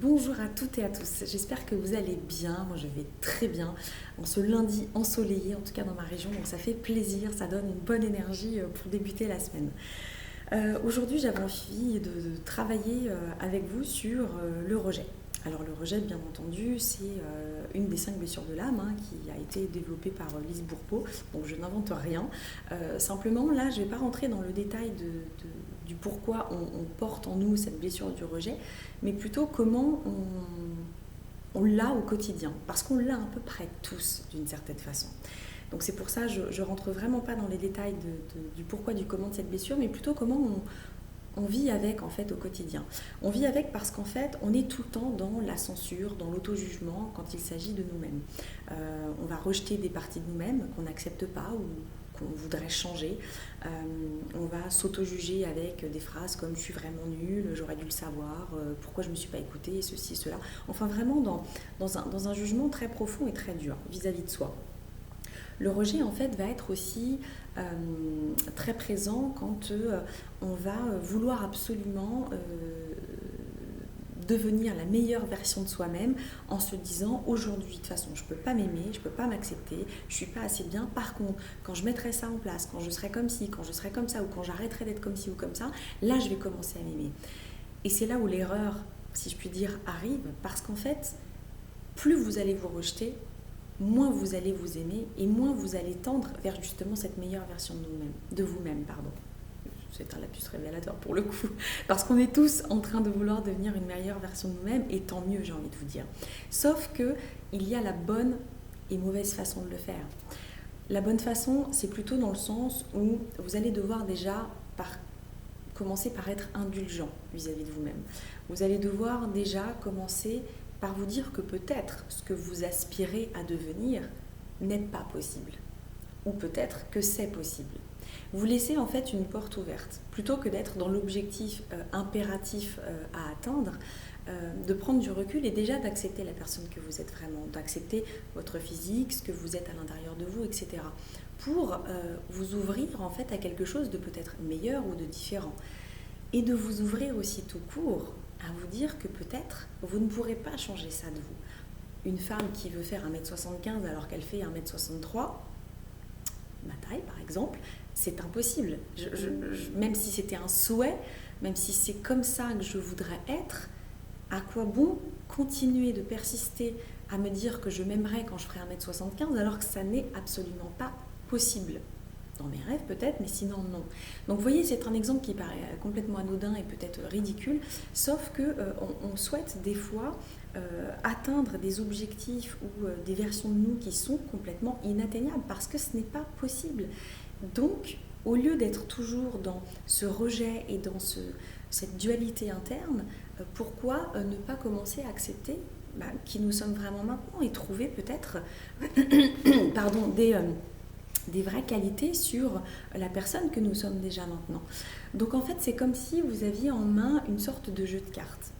Bonjour à toutes et à tous, j'espère que vous allez bien, moi je vais très bien, en ce lundi ensoleillé, en tout cas dans ma région, donc ça fait plaisir, ça donne une bonne énergie pour débuter la semaine. Aujourd'hui j'avais envie de travailler avec vous sur le rejet. Alors le rejet bien entendu c'est une des 5 blessures de l'âme qui a été développée par Lise Bourbeau, donc je n'invente rien. Simplement là je ne vais pas rentrer dans le détail du pourquoi on porte en nous cette blessure du rejet, mais plutôt comment on l'a au quotidien, parce qu'on l'a à peu près tous d'une certaine façon. Donc c'est pour ça que je ne rentre vraiment pas dans les détails du pourquoi, du comment de cette blessure, mais plutôt comment on vit avec en fait au quotidien. On vit avec parce qu'en fait on est tout le temps dans la censure, dans l'auto-jugement quand il s'agit de nous-mêmes. On va rejeter des parties de nous-mêmes qu'on n'accepte pas ou qu'on voudrait changer. On va s'auto-juger avec des phrases comme « je suis vraiment nulle, j'aurais dû le savoir, pourquoi je ne me suis pas écoutée, ceci et cela ». Enfin vraiment dans un jugement très profond et très dur vis-à-vis de soi. Le rejet en fait va être aussi très présent quand on va vouloir absolument devenir la meilleure version de soi-même en se disant aujourd'hui de toute façon je ne peux pas m'aimer, je ne peux pas m'accepter, je ne suis pas assez bien, par contre quand je mettrai ça en place, quand je serai comme ci, quand je serai comme ça ou quand j'arrêterai d'être comme ci ou comme ça, là je vais commencer à m'aimer. Et c'est là où l'erreur, si je puis dire, arrive, parce qu'en fait plus vous allez vous rejeter, moins vous allez vous aimer et moins vous allez tendre vers justement cette meilleure version de vous-même. C'est un lapsus révélateur pour le coup, parce qu'on est tous en train de vouloir devenir une meilleure version de nous-mêmes, et tant mieux, j'ai envie de vous dire. Sauf qu'il y a la bonne et mauvaise façon de le faire. La bonne façon, c'est plutôt dans le sens où vous allez devoir déjà commencer par être indulgent vis-à-vis de vous-même. Vous allez devoir déjà commencer par vous dire que peut-être ce que vous aspirez à devenir n'est pas possible. Ou peut-être que c'est possible. Vous laissez en fait une porte ouverte. Plutôt que d'être dans l'objectif impératif à atteindre, de prendre du recul et déjà d'accepter la personne que vous êtes vraiment, d'accepter votre physique, ce que vous êtes à l'intérieur de vous, etc. Pour vous ouvrir en fait à quelque chose de peut-être meilleur ou de différent. Et de vous ouvrir aussi tout court à vous dire que peut-être vous ne pourrez pas changer ça de vous. Une femme qui veut faire 1m75 alors qu'elle fait 1m63, ma taille par exemple, c'est impossible. Même si c'était un souhait, même si c'est comme ça que je voudrais être, à quoi bon continuer de persister à me dire que je m'aimerais quand je ferai 1m75 alors que ça n'est absolument pas possible? Dans mes rêves peut-être, mais sinon non. Donc vous voyez, c'est un exemple qui paraît complètement anodin et peut-être ridicule, sauf qu'on souhaite des fois atteindre des objectifs ou des versions de nous qui sont complètement inatteignables parce que ce n'est pas possible. Donc, au lieu d'être toujours dans ce rejet et dans cette dualité interne, pourquoi ne pas commencer à accepter qui nous sommes vraiment maintenant et trouver peut-être des vraies qualités sur la personne que nous sommes déjà maintenant. Donc en fait, c'est comme si vous aviez en main une sorte de jeu de cartes.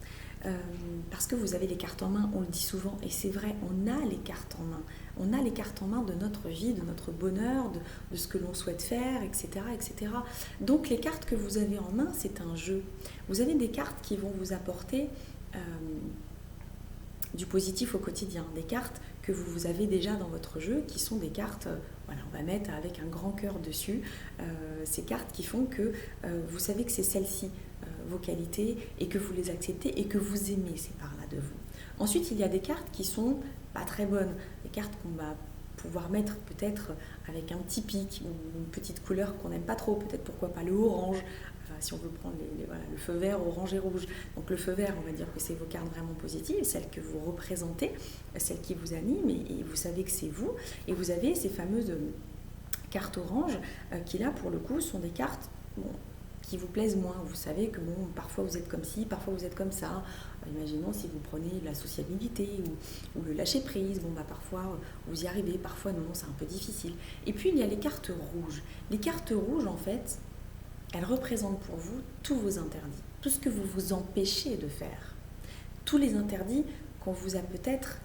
Parce que vous avez les cartes en main, on le dit souvent, et c'est vrai, on a les cartes en main. On a les cartes en main de notre vie, de notre bonheur, de ce que l'on souhaite faire, etc., etc. Donc les cartes que vous avez en main, c'est un jeu. Vous avez des cartes qui vont vous apporter du positif au quotidien, des cartes que vous avez déjà dans votre jeu, qui sont des cartes, voilà, on va mettre avec un grand cœur dessus, ces cartes qui font que vous savez que c'est celles-ci, vos qualités, et que vous les acceptez et que vous aimez ces parts-là de vous. Ensuite, il y a des cartes qui sont pas très bonnes, des cartes qu'on va pouvoir mettre peut-être avec un petit pic ou une petite couleur qu'on n'aime pas trop, peut-être pourquoi pas le orange, si on veut prendre le feu vert, orange et rouge. Donc le feu vert, on va dire que c'est vos cartes vraiment positives, celles que vous représentez, celles qui vous animent, et vous savez que c'est vous. Et vous avez ces fameuses cartes orange qui là, pour le coup, sont des cartes qui vous plaisent moins. Vous savez que parfois vous êtes comme ci, parfois vous êtes comme ça. Imaginons si vous prenez la sociabilité ou le lâcher prise, parfois vous y arrivez, parfois non, c'est un peu difficile. Et puis il y a les cartes rouges. Les cartes rouges, en fait, elles représentent pour vous tous vos interdits, tout ce que vous vous empêchez de faire, tous les interdits qu'on vous a peut-être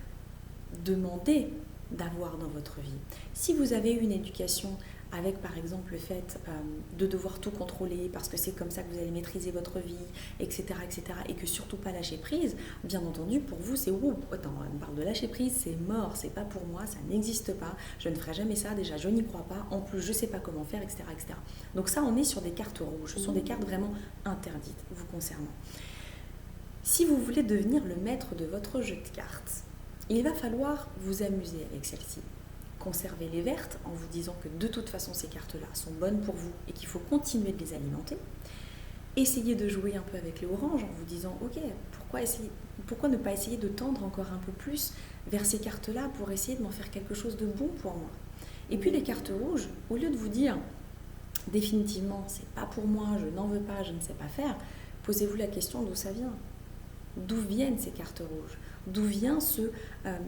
demandé d'avoir dans votre vie. Si vous avez eu une éducation avec par exemple le fait de devoir tout contrôler parce que c'est comme ça que vous allez maîtriser votre vie, etc., et que surtout pas lâcher prise, bien entendu, pour vous, c'est attends, on parle de lâcher prise, c'est mort, c'est pas pour moi, ça n'existe pas, je ne ferai jamais ça, déjà je n'y crois pas, en plus je sais pas comment faire, etc., etc. Donc ça, on est sur des cartes rouges, ce sont des cartes vraiment interdites vous concernant. Si vous voulez devenir le maître de votre jeu de cartes, il va falloir vous amuser avec celle-ci. Conservez les vertes en vous disant que de toute façon ces cartes-là sont bonnes pour vous et qu'il faut continuer de les alimenter. Essayez de jouer un peu avec les oranges en vous disant ok, pourquoi ne pas essayer de tendre encore un peu plus vers ces cartes-là pour essayer de m'en faire quelque chose de bon pour moi. Et puis les cartes rouges, au lieu de vous dire définitivement c'est pas pour moi, je n'en veux pas, je ne sais pas faire, posez-vous la question d'où ça vient. D'où viennent ces cartes rouges? D'où vient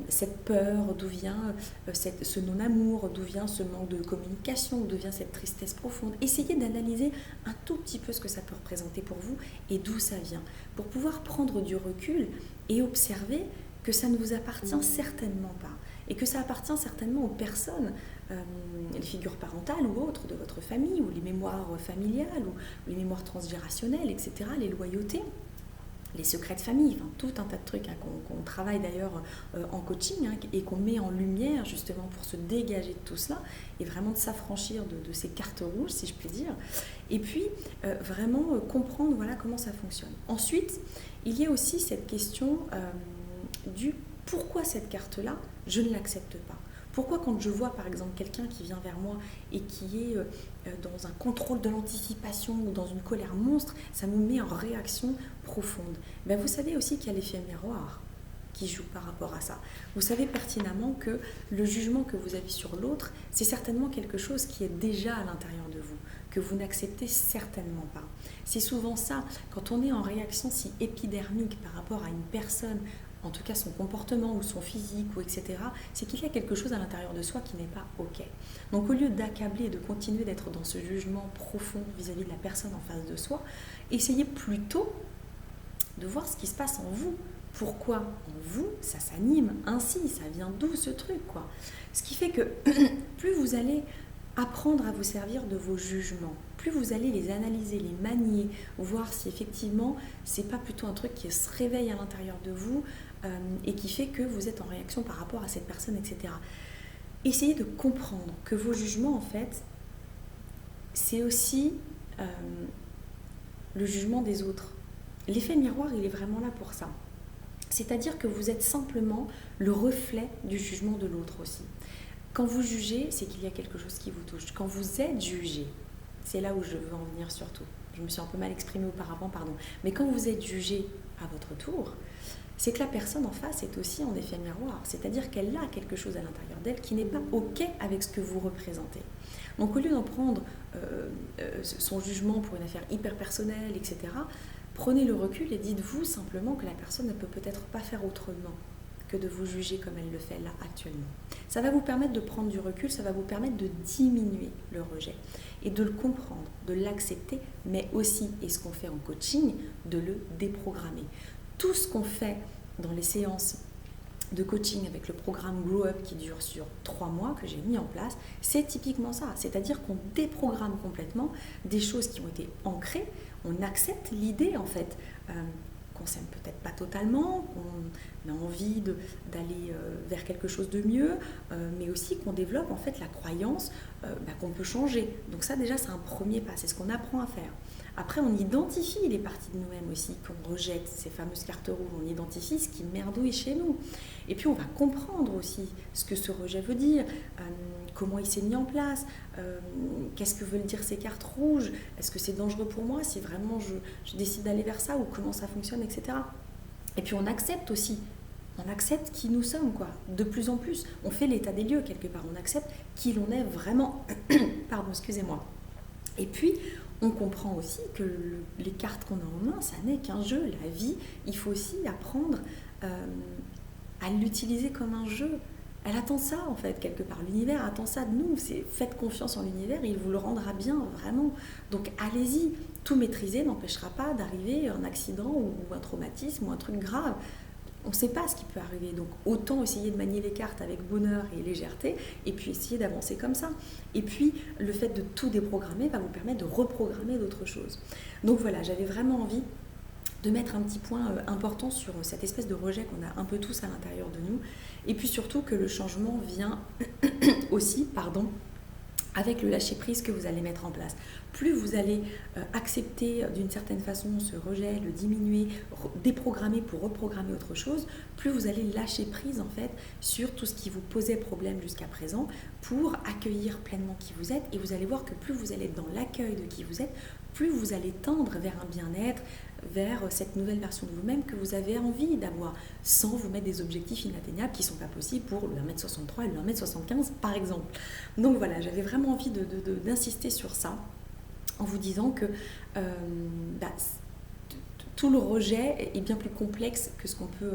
cette peur? D'où vient ce non-amour? D'où vient ce manque de communication? D'où vient cette tristesse profonde? Essayez d'analyser un tout petit peu ce que ça peut représenter pour vous et d'où ça vient, pour pouvoir prendre du recul et observer que ça ne vous appartient certainement pas et que ça appartient certainement aux personnes, les figures parentales ou autres de votre famille, ou les mémoires familiales, ou les mémoires transgénérationnelles, etc., les loyautés, les secrets de famille, enfin, tout un tas de trucs qu'on travaille d'ailleurs en coaching et qu'on met en lumière justement pour se dégager de tout cela et vraiment de s'affranchir de ces cartes rouges, si je puis dire. Et puis vraiment comprendre voilà, comment ça fonctionne. Ensuite, il y a aussi cette question du pourquoi cette carte-là, je ne l'accepte pas. Pourquoi quand je vois par exemple quelqu'un qui vient vers moi et qui est dans un contrôle de l'anticipation ou dans une colère monstre, ça me met en réaction profonde? Ben, vous savez aussi qu'il y a l'effet miroir qui joue par rapport à ça. Vous savez pertinemment que le jugement que vous avez sur l'autre, c'est certainement quelque chose qui est déjà à l'intérieur de vous, que vous n'acceptez certainement pas. C'est souvent ça, quand on est en réaction si épidermique par rapport à une personne, en tout cas son comportement ou son physique, ou etc., c'est qu'il y a quelque chose à l'intérieur de soi qui n'est pas OK. Donc au lieu d'accabler et de continuer d'être dans ce jugement profond vis-à-vis de la personne en face de soi, essayez plutôt de voir ce qui se passe en vous. Pourquoi en vous, ça s'anime ainsi, ça vient d'où ce truc, quoi. Ce qui fait que plus vous allez apprendre à vous servir de vos jugements, plus vous allez les analyser, les manier, voir si effectivement c'est pas plutôt un truc qui se réveille à l'intérieur de vous et qui fait que vous êtes en réaction par rapport à cette personne, etc. Essayez de comprendre que vos jugements, en fait, c'est aussi le jugement des autres. L'effet miroir, il est vraiment là pour ça. C'est-à-dire que vous êtes simplement le reflet du jugement de l'autre aussi. Quand vous jugez, c'est qu'il y a quelque chose qui vous touche. Quand vous êtes jugé, c'est là où je veux en venir surtout. Je me suis un peu mal exprimée auparavant, pardon. Mais quand vous êtes jugé à votre tour, c'est que la personne en face est aussi en effet miroir. C'est-à-dire qu'elle a quelque chose à l'intérieur d'elle qui n'est pas OK avec ce que vous représentez. Donc au lieu d'en prendre son jugement pour une affaire hyper personnelle, etc., prenez le recul et dites-vous simplement que la personne ne peut peut-être pas faire autrement que de vous juger comme elle le fait là actuellement. Ça va vous permettre de prendre du recul, ça va vous permettre de diminuer le rejet et de le comprendre, de l'accepter, mais aussi, et ce qu'on fait en coaching, de le déprogrammer. Tout ce qu'on fait dans les séances de coaching avec le programme Grow Up qui dure sur 3 mois que j'ai mis en place, c'est typiquement ça. C'est-à-dire qu'on déprogramme complètement des choses qui ont été ancrées. On accepte l'idée en fait qu'on s'aime peut-être pas totalement, qu'on a envie d'aller vers quelque chose de mieux, mais aussi qu'on développe en fait la croyance qu'on peut changer. Donc ça déjà c'est un premier pas, c'est ce qu'on apprend à faire. Après, on identifie les parties de nous-mêmes aussi qu'on rejette, ces fameuses cartes rouges, on identifie ce qui merdouille chez nous. Et puis, on va comprendre aussi ce que ce rejet veut dire, comment il s'est mis en place, qu'est-ce que veulent dire ces cartes rouges, est-ce que c'est dangereux pour moi si vraiment je décide d'aller vers ça, ou comment ça fonctionne, etc. Et puis, on accepte aussi, on accepte qui nous sommes, quoi. De plus en plus, on fait l'état des lieux quelque part, on accepte qui l'on est vraiment. Pardon, excusez-moi. Et puis, on comprend aussi que les cartes qu'on a en main, ça n'est qu'un jeu. La vie, il faut aussi apprendre à l'utiliser comme un jeu. Elle attend ça, en fait, quelque part. L'univers attend ça de nous. Faites confiance en l'univers et il vous le rendra bien, vraiment. Donc, allez-y. Tout maîtriser n'empêchera pas d'arriver à un accident ou un traumatisme ou un truc grave. On ne sait pas ce qui peut arriver, donc autant essayer de manier les cartes avec bonheur et légèreté, et puis essayer d'avancer comme ça. Et puis, le fait de tout déprogrammer va vous permettre de reprogrammer d'autres choses. Donc voilà, j'avais vraiment envie de mettre un petit point important sur cette espèce de rejet qu'on a un peu tous à l'intérieur de nous, et puis surtout que le changement vient aussi, avec le lâcher-prise que vous allez mettre en place. Plus vous allez accepter d'une certaine façon ce rejet, le diminuer, déprogrammer pour reprogrammer autre chose, plus vous allez lâcher prise en fait sur tout ce qui vous posait problème jusqu'à présent pour accueillir pleinement qui vous êtes. Et vous allez voir que plus vous allez être dans l'accueil de qui vous êtes, plus vous allez tendre vers un bien-être, vers cette nouvelle version de vous-même que vous avez envie d'avoir, sans vous mettre des objectifs inatteignables qui ne sont pas possibles pour le 1m63 et le 1m75 par exemple. Donc voilà, j'avais vraiment envie d'insister sur ça, en vous disant que tout le rejet est bien plus complexe que ce qu'on peut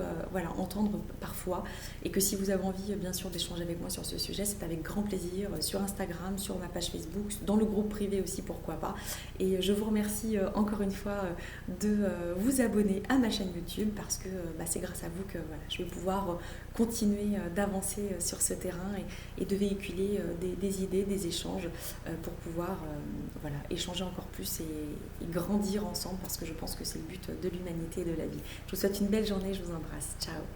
entendre parfois, et que si vous avez envie bien sûr d'échanger avec moi sur ce sujet, c'est avec grand plaisir sur Instagram, sur ma page Facebook, dans le groupe privé aussi, pourquoi pas. Et je vous remercie encore une fois de vous abonner à ma chaîne YouTube, parce que c'est grâce à vous que je vais pouvoir continuer d'avancer sur ce terrain et de véhiculer des idées, des échanges pour pouvoir échanger encore plus et grandir ensemble, parce que je pense que c'est le but de l'humanité et de la vie. Je vous souhaite une belle journée, je vous embrasse. Ciao.